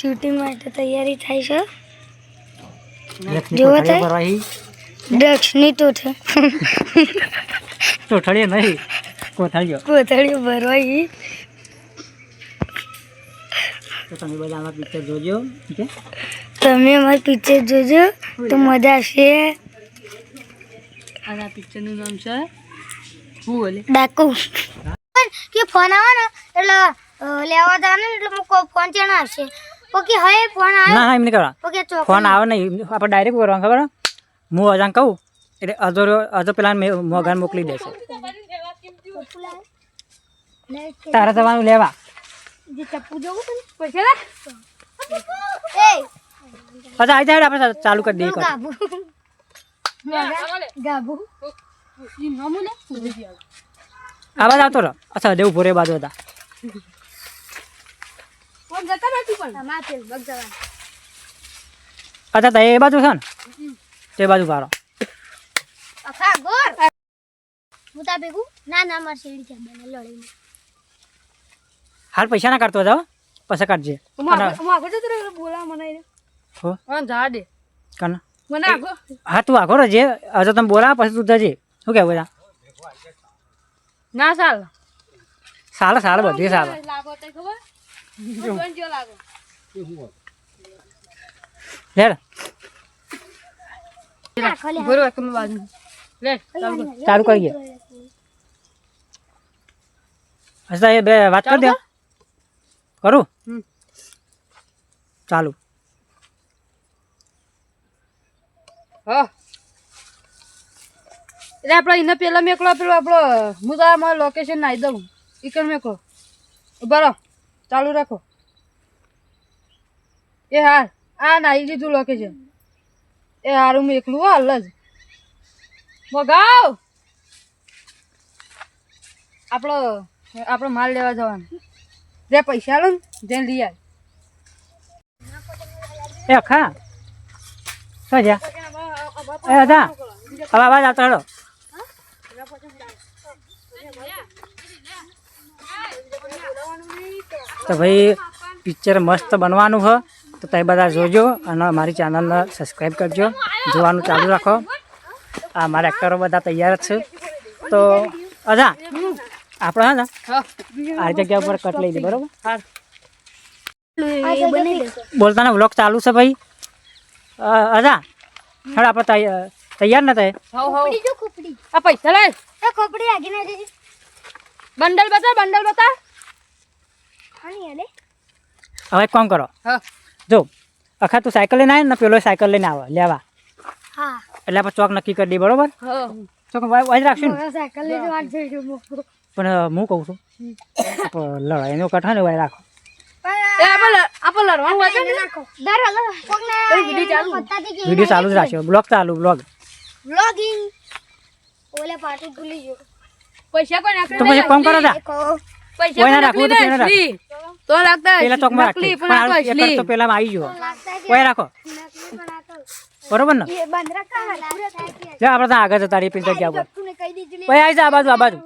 Shooting માટે તૈયારી થાય છે જોવો થાય દક્ષની તો છે કોથળીઓ નહીં કોથળીઓ ભરવાઈ તો તમે બધા અમારા પિક્ચર જોજો ઓકે તમે અમારું પિક્ચર જોજો તો મજા આવશે અને આ પિક્ચરનું નામ છે હું બોલે ડાકુ કે ફોન આવે ને એટલે લેવા જવાનું ને એટલે ફોન ચેના આવશે ઓકે હવે ફોન આવે ના એમ નહીં કરવા ઓકે ફોન આવે નહીં આપણે ડાયરેક્ટ કરવાનું ખબર હું અજાન કહું એટલે અજો પેલા મોગાન મોકલી દેશે તારે જવાનું લેવા જે ચપ્પુ જોવું છે પૈસા એ પછી આવી જાય આપણે ચાલુ કરી દઈએ ગાબુ ગાબુ આવાજ આવતો રહો અચ્છા દેવું ભોરે બાજુ હતા અચ્છા તો એ બાજુ છે ને તે બાજુ પાડો હાલ પૈસા ના કાઢતો જાઓ પછી કાઢજે હા તું આખો રજે હજુ તમે બોલા પછી તું જજે શું કેવું બધા ના ચાલ સાલે બધી સાલે લે ચાલુ કરીએ અચ્છા એ બે વાત કરી દો કરું ચાલુ હા એટલે આપણે એને પેલા મેકલો પેલો આપણો હું તારા મારું લોકેશન નાખી દઉં ઈકણ મેકલો બરો ચાલુ રાખો એ હાર આ નાખી દીધું લોકેશન એ હારું હું એકલું હાલ જ મગાવ આપણો માલ લેવા જવાનો જે પૈસા લો ને જેને લઈ આવ એ ખા શું છે એ હતા હવે અવાજ આવતો હેડો તો ભાઈ પિક્ચર મસ્ત બનવાનું છે તો તમે બધા જોજો અને મારી ચેનલને સબસ્ક્રાઈબ કરજો જોવાનું ચાલુ રાખો આ મારા એક્ટરો બધા તૈયાર જ છે તો અજા આપણે હા ને આ જગ્યા ઉપર કટ લઈ દે બરોબર બોલતાના વ્લોગ ચાલુ છે ભાઈ અજા હવે આપણે તૈયાર ન થાય આ પૈસા લે ખોપડી આગી ના જઈ બંડલ બતા હવે એક કામ કરો હા જો અખા તું સાયકલ લઈને આવે ને પેલો સાયકલ લઈને આવે લેવા હા એટલે આપણે ચોક નક્કી કરી દઈએ બરોબર હા ચોક વાજ રાખશું ને સાયકલ લઈને વાત થઈ ગયો પણ હું કહું છું લડાઈનો કટ હોય ને વાય રાખો એ આપણે લડવાનું હોય છે ને નાખો દર હલો કોકને વિડીયો ચાલુ જ રાખ્યો બ્લોગ વ્લોગિંગ ઓલે પાટી ભૂલી ગયો પૈસા કોઈ તો પછી કામ કરો તા પૈસા કોઈ ના રાખવું તો પેલા રાખો તો લાગતા પેલા ચોકમાં રાખી પણ એક તો પેલામાં આવી ગયો કોઈ રાખો બરોબર ને બંધ રાખા જો આપણે ત્યાં આગળ જતા રહીએ પેલી જગ્યા પર કોઈ આવી જા આ બાજુ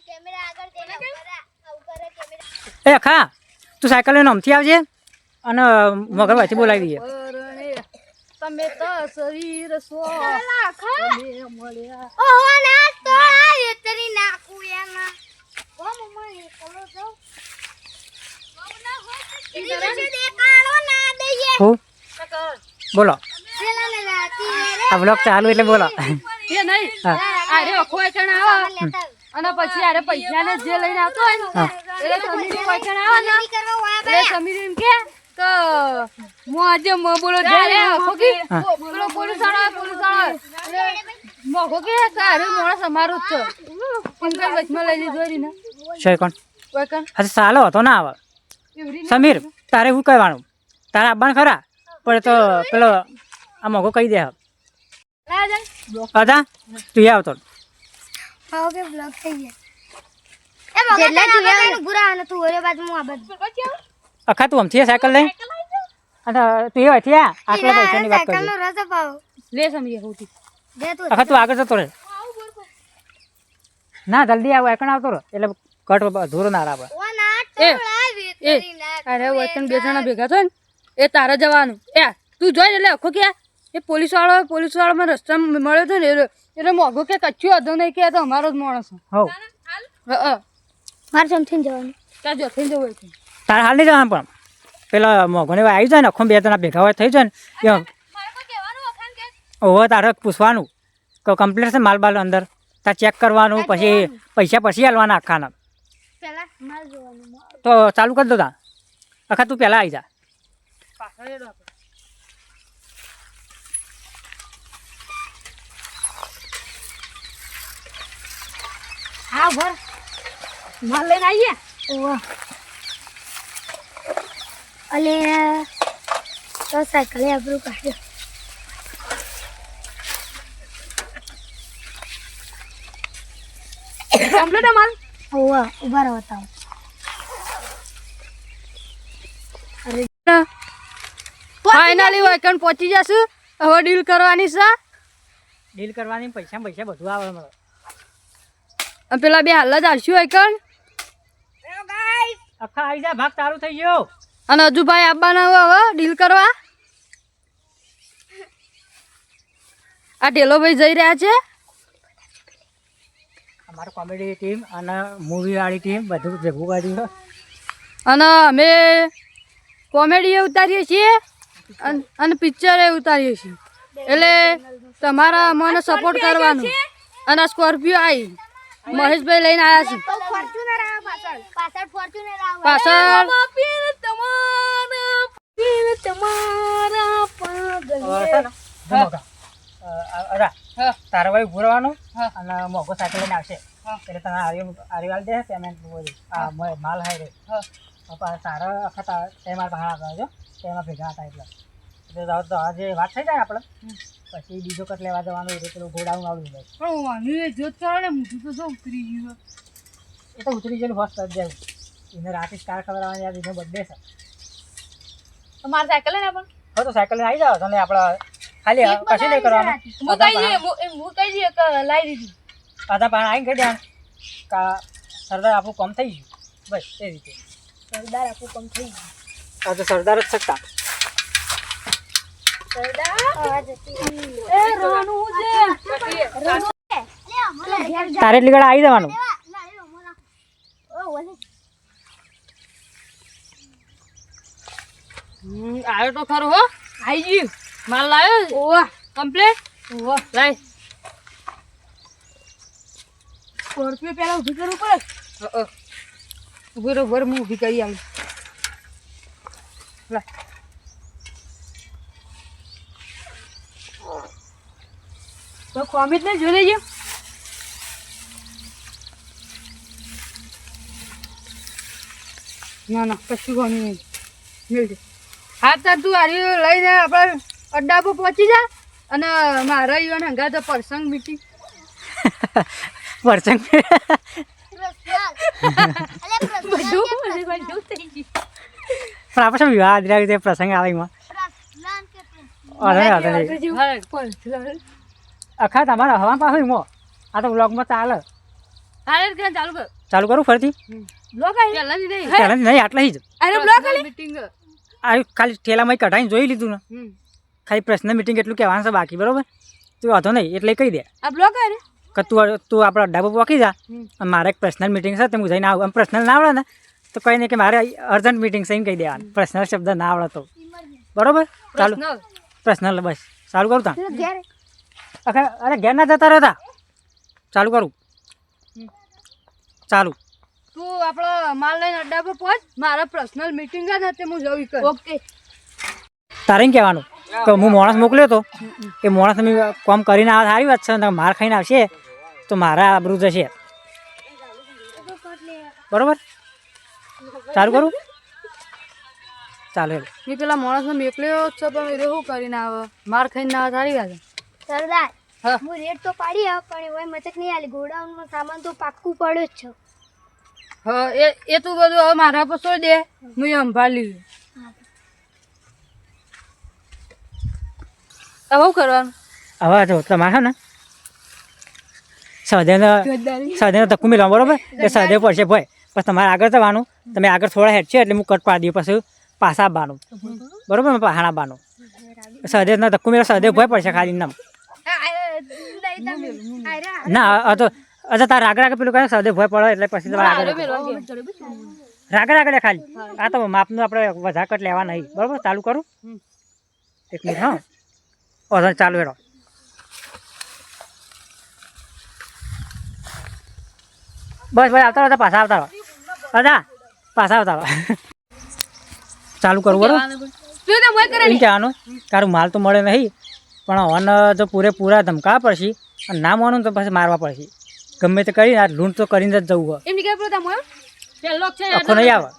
કેમેરા આગળ દેના એ ખા તું સાયકલ લઈને આમથી આવજે અને મગર વાંચી બોલાવી દઈએ તમે તો શરીર સો મળ્યા ઓહો ના તો આ તરી નાખું એના ઓ મમ્મા એ કલો જો મમ્મા હોય તો દેખાડો ના દઈએ હું બોલો પેલા ને રાતી આ બ્લોગ ચાલુ એટલે બોલો એ નહીં અરે ખોય ચણ આવો અને પછી અરે પૈસા ને જે લઈને આવતો હોય ને એટલે સમીર ખોય ચણ આવે ને એટલે સમીર એમ કે તો હું આજે બોલો જાય ખોકી બોલો પોલીસ વાળા મોકો કે સારું મોણસ અમારું જ છે પંકજ વચમાં લઈ લીધો ને છે કોણ કોઈ કણ હા સાલો હતો ના આવે સમીર તારે શું કહેવાનું તારે આવવાનું ખરા પણ તો પેલો આ મોકો કહી દે અદા તું આવતો ઓકે બ્લોગ થઈ ગયા એ મગર તું પૂરા અને તું ઓરે બાજુ હું આ બાજુ અખા તું આમથી સાયકલ લઈ અને તું એ હતી આટલા પૈસાની વાત સાયકલ કરજો નો રસ પાવ લે સમીર હોતી દે તું અખા તું આગળ જતો રહે ના જલ્દી આવો એકણ આવતો રહે એટલે કટ અધૂરો ના રાખે ઓ ના એ ટોળા એ વેતરી ના અરે વતન બે જણા ભેગા થાય ને એ તારે જવાનું. એ તું જોઈ એટલે આખો કે એ પોલીસવાળામાં રસ્તામાં મળ્યો હતો ને એટલે મોઘો કે કચ્છું હતો નહીં કે આ તો અમારો જ માણસ છે. હો મારે જમથી જવાનું. ત્યાં જોથઈને જવું હોય છે. તારે હાલ નહીં જવાનું પણ પેલા મોઘોને આવી જાય ને આખો બે જણા ભેગા હોય થઈ જાય ને ઓહો તારે પૂછવાનું કે કમ્પ્લીટ છે માલ બાલ અંદર તાર ચેક કરવાનું પછી પૈસા હાલવાના આખાના પેલા મારે જોવાનું. તો ચાલુ કરી દો તા આખા તું પહેલાં આવી જા હા ભર માલ લઈને આવીએ. ઓવા અલે તો સાયકલ આબરૂ કાઢ્યો. કમ્પ્લીટ માલ. ઓવા ઉભા રહો તાવ. ફાઇનલી વેકન પહોંચી જશું. હવે ડીલ કરવાની છે. ડીલ કરવાની પૈસા બધું આવે મને અને પેલા બે હાલ જ આવશું વેકન. આખા આવી જા ભાગ તારું થઈ ગયો. અને હજુ ભાઈ આવવાના હવે ડીલ કરવા. આ ઢેલો ભાઈ જઈ રહ્યા છે. અમારું કોમેડી ટીમ અને મૂવીવાળી ટીમ બધું ભેગું કર્યું અને અમે કોમેડી ઉતારીએ છીએ અને પિક્ચર ઉતારીએ છીએ. એટલે તમારા મને સપોર્ટ કરવાનું. અને સ્કોર્પિયો આવી મહેશભાઈ લઈને આવ્યા છે. ફોર્ચ્યુનર આવે પાછળ. પાછળ ફોર્ચ્યુનર આવે. પાછળ તારા ભાઈ ઉભું રહેવાનું અને મોઘો સાયકલ લઈને આવશે એટલે તને આર્યવાલ દે પેમેન્ટ માલ હાય રે તારા આખા તેમાં બહાર આવજો તેમાં ભેગા હતા એટલે તો આજે વાત થઈ જાય આપણે પછી બીજો કટ લેવા જવાનું એટલે પેલું ગોડાઉન આવડું જાય એ તો ઉતરી જઈને હોશ કરી જાય એને રાતે કાર ખબર આવવાની યાર એનો બર્થડે છે મારા સાયકલ ને પણ હા તો સાયકલ લઈને આવી જાઓ તમે આપણે ખાલી કશું નહીં કરવાનું લાવી દીધી. આધા પાણી આવીને કહી દેવાનું કા સરદાર આપણું કામ થઈ ગયું બસ એ રીતે સરદાર આપણું કામ થઈ ગયું. આ તો સરદાર જ શકતા તારે એટલી ઘડા આવી જવાનું આવ્યો તો ખરો હો. આવી ગયું માલ લાવ્યો. ઓવા કમ્પ્લીટ. ઓવા લાય. સ્કોર્પિયો પેલા ઊભી કરવું પડે. ઊભી રહો હું ઊભી કરી આવું. લાય. તો કોમિટ ને જોઈ લેજો. ના કશું કોમી નહીં મેળજો. હા તાર તું આરી લઈને આપણે અડ્ડા પર પહોંચી જા. અને મારા યુવાન હંગા તો પ્રસંગ મીટિંગ પ્રસંગ પણ આપણે શું વિવાહ રીતે પ્રસંગ આવે એમાં આખા તમારા હવા પાસે એમાં આ તો બ્લોગમાં ચાલે ચાલુ કરું ફરીથી નહીં આટલા જ મીટિંગ આ ખાલી ઠેલામાં કઢાઈને જોઈ લીધું ને ખાલી પ્રશ્ન મીટિંગ એટલું કહેવાનું છે બાકી બરોબર તું વાંધો નહીં એટલે કહી દે આ બ્લોક હે કે તું આપણા અડ્ડા પર પહોંચી જા અને મારે એક પર્સનલ મીટિંગ છે તો હું જઈને આવું પર્સનલ ના આવડે ને તો કંઈ નહીં કે મારે અર્જન્ટ મીટિંગ છે એમ કહી દેવાનું પર્સનલ શબ્દ ના આવડે તો બરોબર ચાલુ પર્સનલ બસ ચાલુ કરું તા અરે ઘેર ના જતા રહેતા ચાલુ કરું ચાલુ તું આપણો માલ લઈને અડ્ડા પર પહોંચ. મારા પર્સનલ મીટિંગ છે ને તે હું જવી કર. ઓકે તારે એમ કહેવાનું કે હું માણસ મોકલ્યો હતો એ માણસ મેં કામ કરીને આવે સારી વાત છે માર ખાઈને આવશે તો મારા આબરૂ જશે બરોબર ચાલુ કરું ચાલો મેં પેલા માણસને મોકલ્યો છે પણ એ શું કરીને આવે માર ખાઈને આવે સારી વાત. સરદાર હા. હું રેટ તો પાડી પણ ઓય મચક નહીં આલી. ગોડાઉનમાં સામાન તો પાક્કું પડ્યો જ છે. હા એ તું બધું હવે મારા પર છોડી દે હું સંભાળી લીધું. હવે શું કરવાનું હવે જો તમારે છે ને સહદેવને ધક્કું મિલવાનું બરોબર એ સહદેવ પડશે ભાઈ પછી તમારે આગળ જવાનું તમે આગળ થોડા હેડ છે એટલે હું કટ પાડી દઉં પછી પાછા આવવાનું બરોબર પહાણ આવવાનું સહદેવના ધક્કો મેળો સહદેવ ભય પડશે ખાલી નામ ના અચ્છા તાર રાગ રાગ પેલું કહે સહદેવ ભય પડે એટલે પછી તમારે આગળ રાગ રાગ ખાલી આ તો માપનું આપણે વધારે કટ લેવા નહીં બરોબર ચાલુ કરું એક મિનિટ હા ઓધર ચાલુ હેડો બસ બસ આવતા રહો પાછા આવતા રહો અદા પાછા આવતા રહો ચાલુ કરવું બરોબર એમ કહેવાનું તારું માલ તો મળે નહીં પણ હન જો પૂરેપૂરા ધમકાવા પડશે અને ના માનું તો પછી મારવા પડશે ગમે તે કરીને આ લૂંટ તો કરીને જ જવું હોય આખો નહીં આવે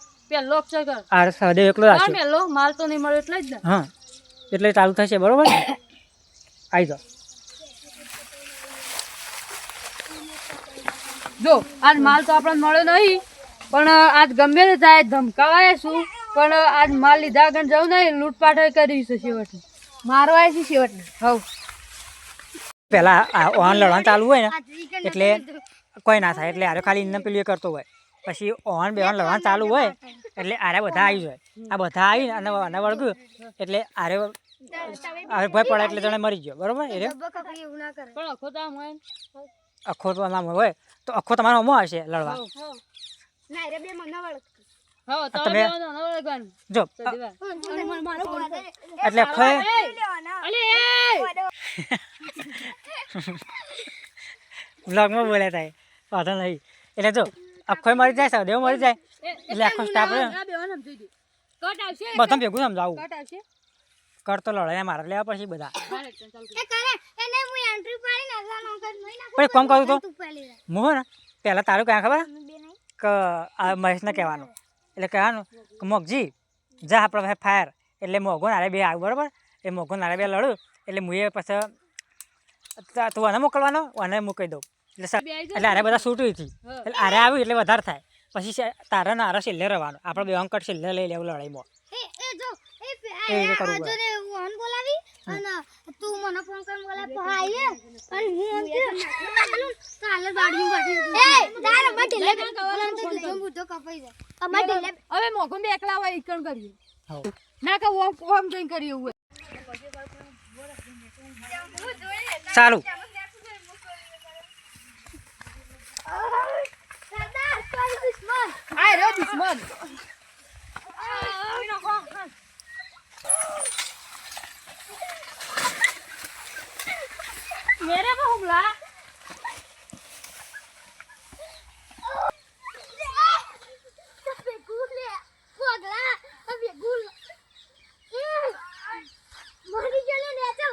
આ સહદેવ એકલો જ આવશે માલ તો નહીં મળે એટલે જ ને હા એટલે ચાલુ થશે બરોબર આવી જાઓ જો આજ માલ તો આપણને મળ્યો નહીં પણ આજ ગમે તે થાય ધમકાવાય શું પણ આજ માલ લીધા આગળ જવું નહીં લૂંટપાટ કરી છે છેવટે મારવાય છે છેવટે હવ પહેલાં ઓહન લડવાનું ચાલુ હોય ને એટલે કોઈ ના થાય એટલે આરે ખાલી ઇન્દમ પેલું એ કરતો હોય પછી ઓહન બેહન લડવાનું ચાલુ હોય એટલે આરે બધા આવી જાય આ બધા આવીને અને વળગ્યું એટલે આરે ભય પડે એટલે જણે મરી ગયો બરોબર એટલે પણ અખો તો આમ હોય અખો તો આમ હોય તો અખો તમારો અમો હશે લડવા તમે જો એટલે અખો બ્લોગમાં બોલે થાય વાંધો નહીં એટલે જો અખો મરી જાય સહદેવ મરી જાય એટલે આખો સ્ટાફ બધા ભેગું સમજાવું કર તો લડાઈ મારે લેવા પડશે બધા પણ કોમ કરું તો હું ને પહેલાં તારું ક્યાં ખબર કે આ મહેશને કહેવાનું એટલે કહેવાનું કે મોગજી જા આપણે ભાઈ ફાયર એટલે મોઘો નારે બે આવ બરાબર એ મોઘો નારે બે લડું એટલે હું એ પછી તું આને મોકલવાનો અને મૂકી દઉં એટલે આરે બધા છૂટું હતી એટલે આરે આવ્યું એટલે વધારે થાય પછી તારે ને આરે છેલ્લે રહેવાનું આપણે બે અંકટ છેલ્લે લઈ લેવું લડાઈમાં તું મને ફોન કરીને બોલાય પહાઈએ અને હું એમ કે કાલે બાડી બાડી એ તાર અમાર ઢીલે બુધો કપાઈ જાય અમાર ઢીલે હવે મોગો બે એકલા હોય ઈકણ કરીએ ના કે ઓમ જઈને કરીએ એવું ચાલુ સરદાર કોઈ દુશ્મન આય રે દુશ્મન मेरे को हमला गुले पगला अब ये गुल मरी गेले ने चल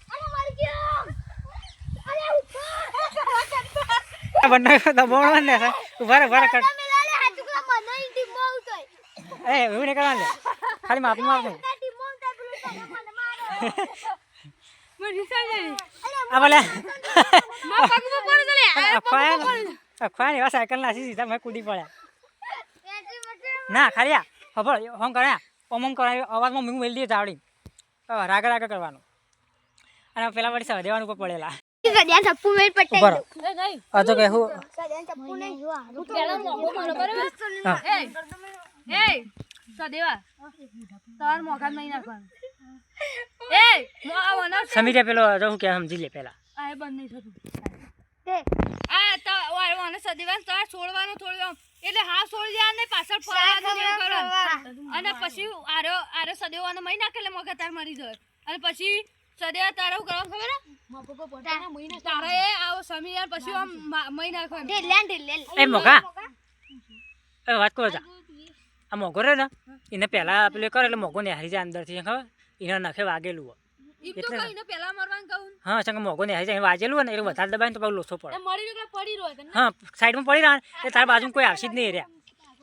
अरे मर गया अरे બંને દબાવવા ને ઉભા કર મેલાલે આ ટુકડા મને ઈડી મોઉતોય એ એવું નહીં કરવાનું ખાલી માપનું માપનું કાટી મોંતા પેલો મને મારો મને રિસાઈ જાય આ બોલે માં પગમાં પડ દે અખવાન એવા સાયકલ નાસી સીધા મેં કૂદી પડ્યા ના ખાલી આ ખબર હોમ કર્યા ઓમ કરાવી અવાજમાં મેં મેલી દઈએ જાવડી રાગ રાગ કરવાનું અને પેલા વળી સહદેવાનું ઉપર પડેલા સદિયા થપ્પુ મેલ પટ્ટે ઉપર એ નહીં આ તો કે હું સદિયા થપ્પુ નહીં જો પેલા મોગો મારો બરાબર એ સદેવા તાર મોગા નહીં નાખવાનું એ મો આવવાનો સમીરે પેલો જો હું કે સમજી લે પેલા આ બંધ નહીં થતું તે આ તો વાળવાનો સદેવા તાર છોડવાનું થોડું એટલે હા છોડી દેવાનું ને પાછળ ફરવાનું ને કરવાનું અને પછી આરો સદેવાનો મહી નાખે એટલે મોગા તાર મરી જાય અને પછી સદેવા તારે શું કરવાનું ખબર તારે એ આવો સમી યાર પછી આમ મહી નાખવાનું ઢેલે એ મોગા એ વાત કહો જા આ મોગો રે ને એને પહેલાં પેલું કરે એટલે મોગો ને હારી જાય અંદરથી ખબર એને નખે વાગેલું હોય ઈ તો કઈને પેલા મરવાનું કહું હા સંગ મોગો ને હારી જાય વાગેલું હોય ને એટલે વધારે દબાઈને તો પાછું લોસો પડે મરી એટલે પડી રહ્યો કે હા સાઈડમાં પડી રહ્યા એટલે તારા બાજુમાં કોઈ આવશે જ નહીં રહ્યા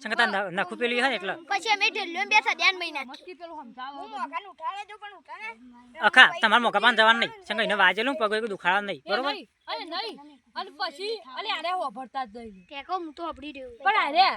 સંગ તાર નખું પેલું હોય ને એટલે પછી અમે ઢેલ્યો બે સદિયાન મહિના મસ્તી પેલું સમજાવો મોકાને ઉઠાડે જો પણ ઉઠાડે અખા તમારા મોકા પાન જવાનું નહીં સંગ એને વાજેલું પગ એક દુખાડા નહીં બરોબર અરે નહીં અને પછી અરે આરે હોભરતા જ નહીં ટેકો હું તો આપડી રહ્યો પણ અરે